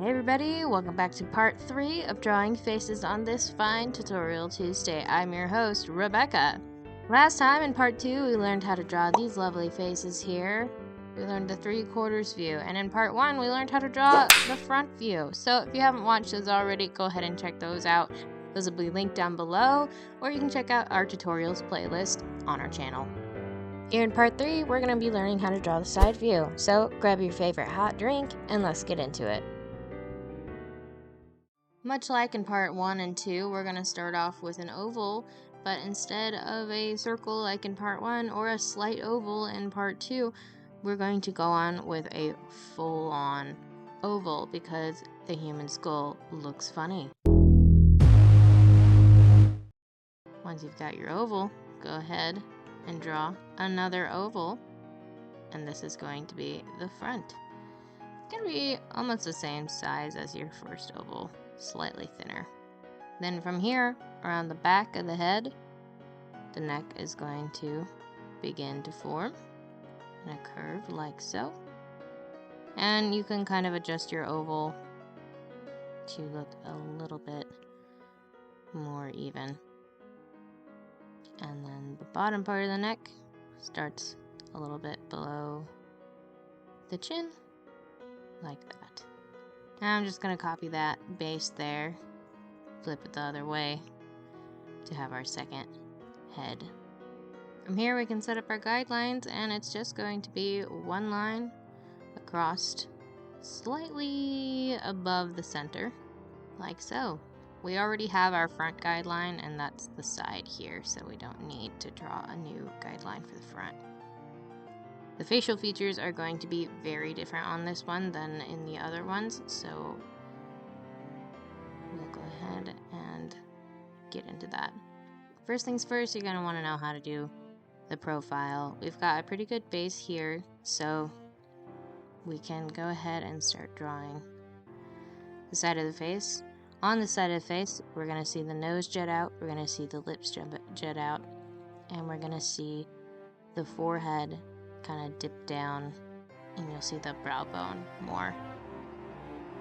Hey everybody, welcome back to part 3 of drawing faces on this fine Tutorial Tuesday. I'm your host, Rebecca. Last time in part 2, we learned how to draw these lovely faces here. We learned the 3/4 view, and in part 1, we learned how to draw the front view. So if you haven't watched those already, go ahead and check those out. Those will be linked down below, or you can check out our tutorials playlist on our channel. Here in part 3, we're going to be learning how to draw the side view. So grab your favorite hot drink, and let's get into it. Much like in part 1 and 2, we're going to start off with an oval, but instead of a circle like in part 1 or a slight oval in part 2, we're going to go on with a full-on oval because the human skull looks funny. Once you've got your oval, go ahead and draw another oval, and this is going to be the front. It's going to be almost the same size as your first oval, slightly thinner. Then from here, around the back of the head, the neck is going to begin to form in a curve like so. And you can kind of adjust your oval to look a little bit more even. And then the bottom part of the neck starts a little bit below the chin, like that. Now I'm just going to copy that base there, flip it the other way to have our second head. From here we can set up our guidelines, and it's just going to be one line across slightly above the center, like so. We already have our front guideline, and that's the side here, so we don't need to draw a new guideline for the front. The facial features are going to be very different on this one than in the other ones, so we'll go ahead and get into that. First things first, you're going to want to know how to do the profile. We've got a pretty good base here, so we can go ahead and start drawing the side of the face. On the side of the face, we're going to see the nose jut out, we're going to see the lips jut out, and we're going to see the forehead kind of dip down, and you'll see the brow bone more.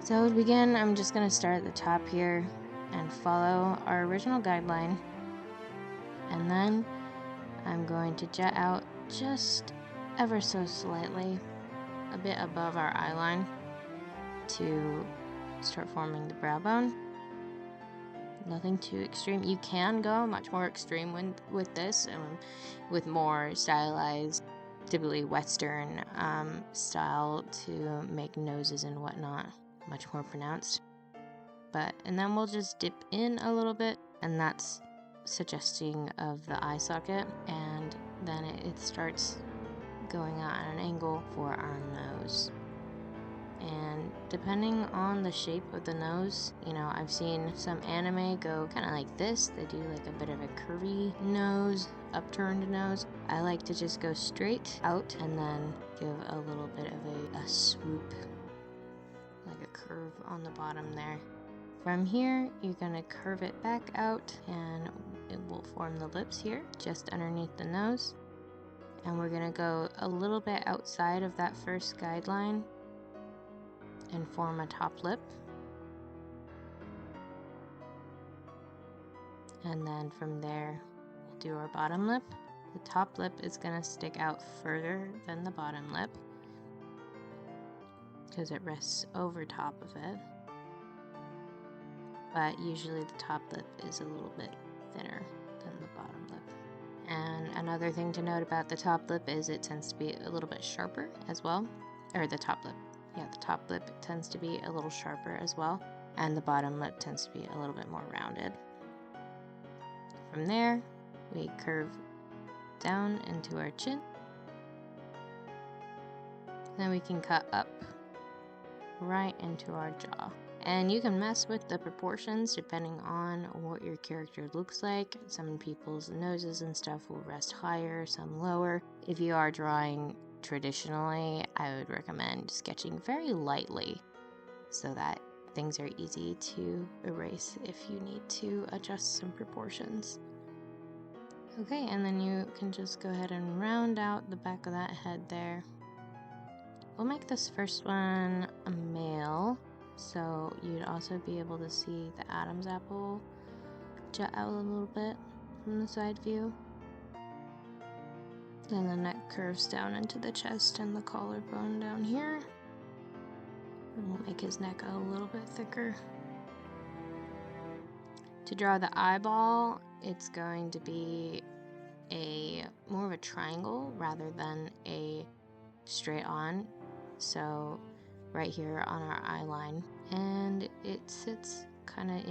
So to begin, I'm just going to start at the top here and follow our original guideline, and then I'm going to jet out just ever so slightly, a bit above our eye line, to start forming the brow bone. Nothing too extreme. You can go much more extreme with this, with more stylized, typically Western style to make noses and whatnot much more pronounced. And then we'll just dip in a little bit, and that's suggesting of the eye socket, and then it starts going out at an angle for our nose. And depending on the shape of the nose, I've seen some anime go kind of like this. They do like a bit of a curvy nose, upturned nose. I like to just go straight out and then give a little bit of a swoop, like a curve on the bottom there. From here, you're going to curve it back out, and it will form the lips here, just underneath the nose. And we're going to go a little bit outside of that first guideline and form a top lip. And then from there, we'll do our bottom lip. The top lip is going to stick out further than the bottom lip because it rests over top of it. But usually the top lip is a little bit thinner than the bottom lip. And another thing to note about the top lip is it tends to be a little bit sharper as well. Or the top lip. Yeah, the top lip tends to be a little sharper as well, and the bottom lip tends to be a little bit more rounded. From there, we curve down into our chin. Then we can cut up right into our jaw. And you can mess with the proportions depending on what your character looks like. Some people's noses and stuff will rest higher, some lower. If you are drawing traditionally, I would recommend sketching very lightly so that things are easy to erase if you need to adjust some proportions. Okay, and then you can just go ahead and round out the back of that head there. We'll make this first one a male, So you'd also be able to see the Adam's apple jut out a little bit from the side view. Then the neck curves down into the chest and the collarbone down here. And we'll make his neck a little bit thicker. To draw the eyeball, it's going to be more of a triangle rather than a straight on. So right here on our eye line, and it sits kind of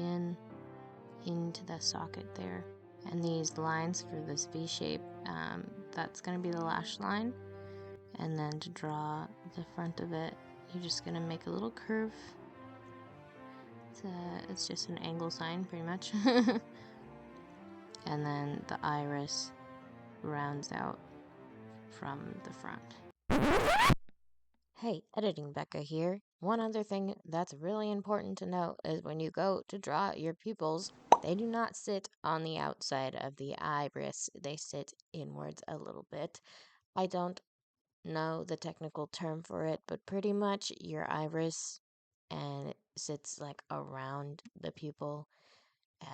into the socket there. And these lines for this V shape, that's going to be the lash line. And then to draw the front of it, you're just going to make a little curve. It's just an angle sign pretty much. And then the iris rounds out from the front. Hey, Editing Becca here. One other thing that's really important to note is when you go to draw your pupils, they do not sit on the outside of the iris. They sit inwards a little bit. I don't know the technical term for it, but pretty much your iris and it sits like around the pupil,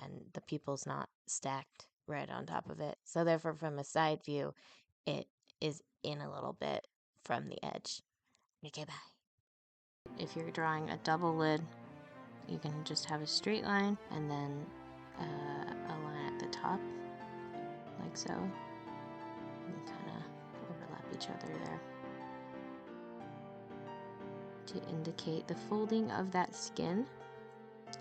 and the pupil's not stacked right on top of it. So therefore, from a side view, it is in a little bit from the edge. Okay, bye. If you're drawing a double lid, you can just have a straight line and then a line at the top, like so. And kind of overlap each other there to indicate the folding of that skin.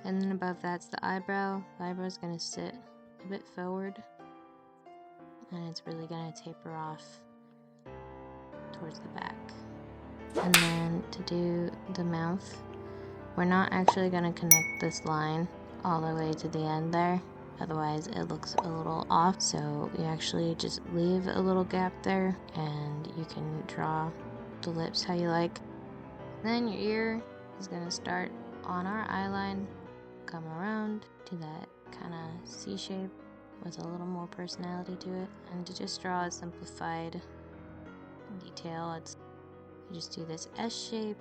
And then above that's the eyebrow. The eyebrow's going to sit a bit forward, and it's really going to taper off towards the back. And then to do the mouth, we're not actually going to connect this line all the way to the end there, otherwise it looks a little off. So you actually just leave a little gap there, and you can draw the lips how you like. Then your ear is going to start on our eye line, come around to that kind of C shape with a little more personality to it. And to just draw a simplified detail, you just do this S shape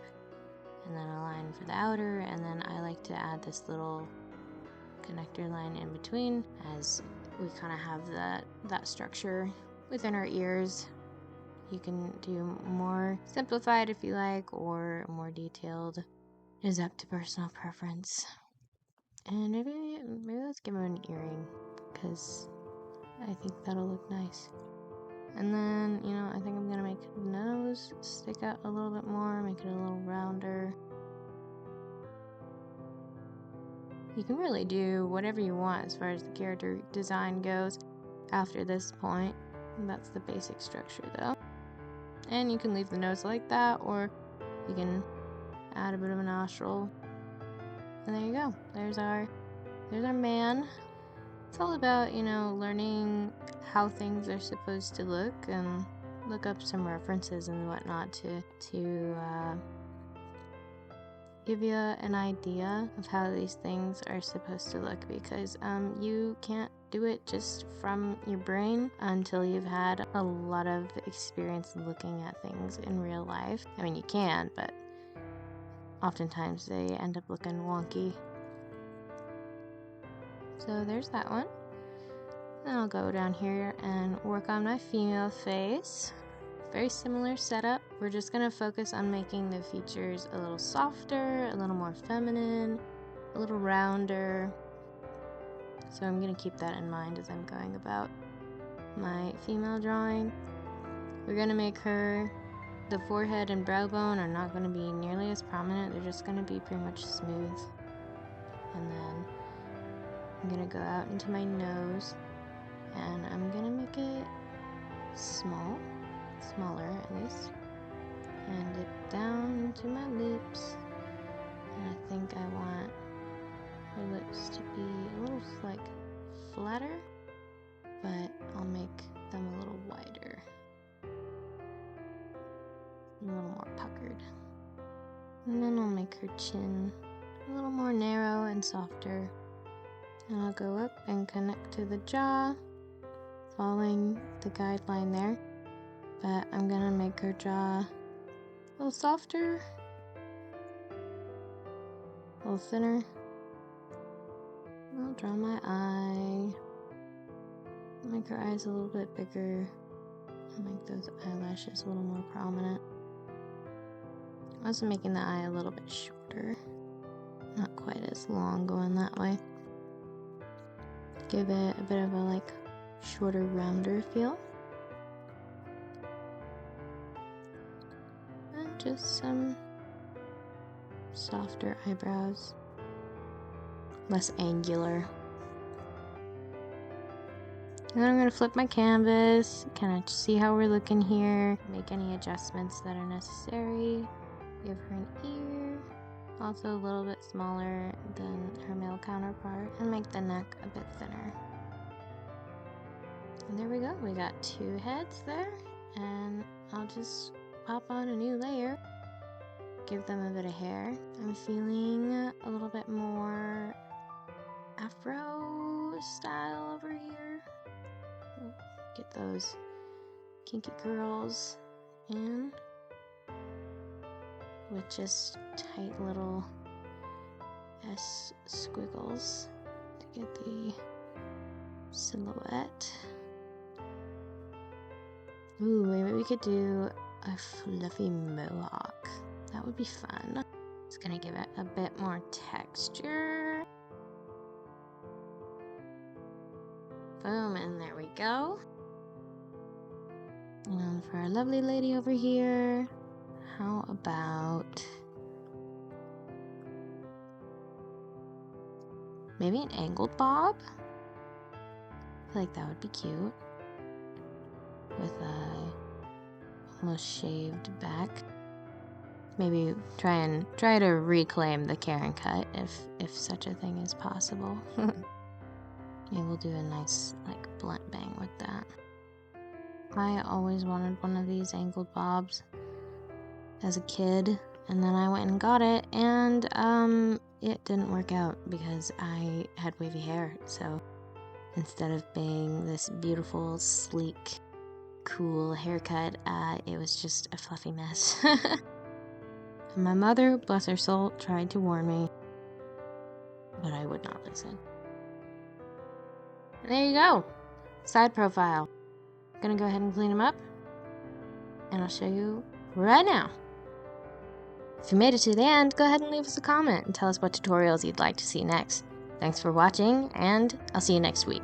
and then a line for the outer, and then I like to add this little connector line in between as we kind of have that structure within our ears. You can do more simplified if you like, or more detailed. It is up to personal preference. And maybe let's give him an earring, because I think that'll look nice. And then, I think I'm gonna make the nose stick out a little bit more, make it a little rounder. You can really do whatever you want as far as the character design goes after this point. That's the basic structure though. And you can leave the nose like that, or you can add a bit of a nostril. And there you go. There's our man. It's all about, learning how things are supposed to look, and look up some references and whatnot to give you an idea of how these things are supposed to look, because you can't do it just from your brain until you've had a lot of experience looking at things in real life. I mean, you can, but oftentimes they end up looking wonky. So there's that one. Then I'll go down here and work on my female face. Very similar setup. We're just going to focus on making the features a little softer, a little more feminine, a little rounder. So I'm going to keep that in mind as I'm going about my female drawing. We're going to make the forehead and brow bone are not going to be nearly as prominent. They're just going to be pretty much smooth. And then I'm going to go out into my nose, and I'm going to make it smaller at least, and dip down into my lips. And I think I want her lips to be a little flatter, but I'll make them a little wider, a little more puckered. And then I'll make her chin a little more narrow and softer. And I'll go up and connect to the jaw, following the guideline there. But I'm gonna make her jaw a little softer. little thinner. I'll draw my eye. Make her eyes a little bit bigger. Make those eyelashes a little more prominent. Also making the eye a little bit shorter. Not quite as long going that way. Give it a bit of a like shorter, rounder feel. And just some softer eyebrows. Less angular. And then I'm going to flip my canvas, kind of see how we're looking here, make any adjustments that are necessary. Give her an ear, also a little bit smaller than her male counterpart, and make the neck a bit thinner. And there we go, we got 2 heads there, and I'll just pop on a new layer, give them a bit of hair. I'm feeling a little bit more Afro style over here. Get those kinky curls in with just tight little S squiggles to get the silhouette. Ooh, maybe we could do a fluffy mohawk. That would be fun. It's gonna give it a bit more texture. Boom, and there we go. And for our lovely lady over here, how about maybe an angled bob? I feel like that would be cute. With a almost shaved back. Maybe try to reclaim the Karen cut if such a thing is possible. Maybe we'll do a nice like blunt bang with that. I always wanted one of these angled bobs as a kid, and then I went and got it, and it didn't work out because I had wavy hair. So instead of being this beautiful, sleek, cool haircut, it was just a fluffy mess. And my mother, bless her soul, tried to warn me, but I would not listen. And there you go, side profile. Gonna go ahead and clean them up, and I'll show you right now. If you made it to the end, go ahead and leave us a comment and tell us what tutorials you'd like to see next. Thanks for watching, and I'll see you next week.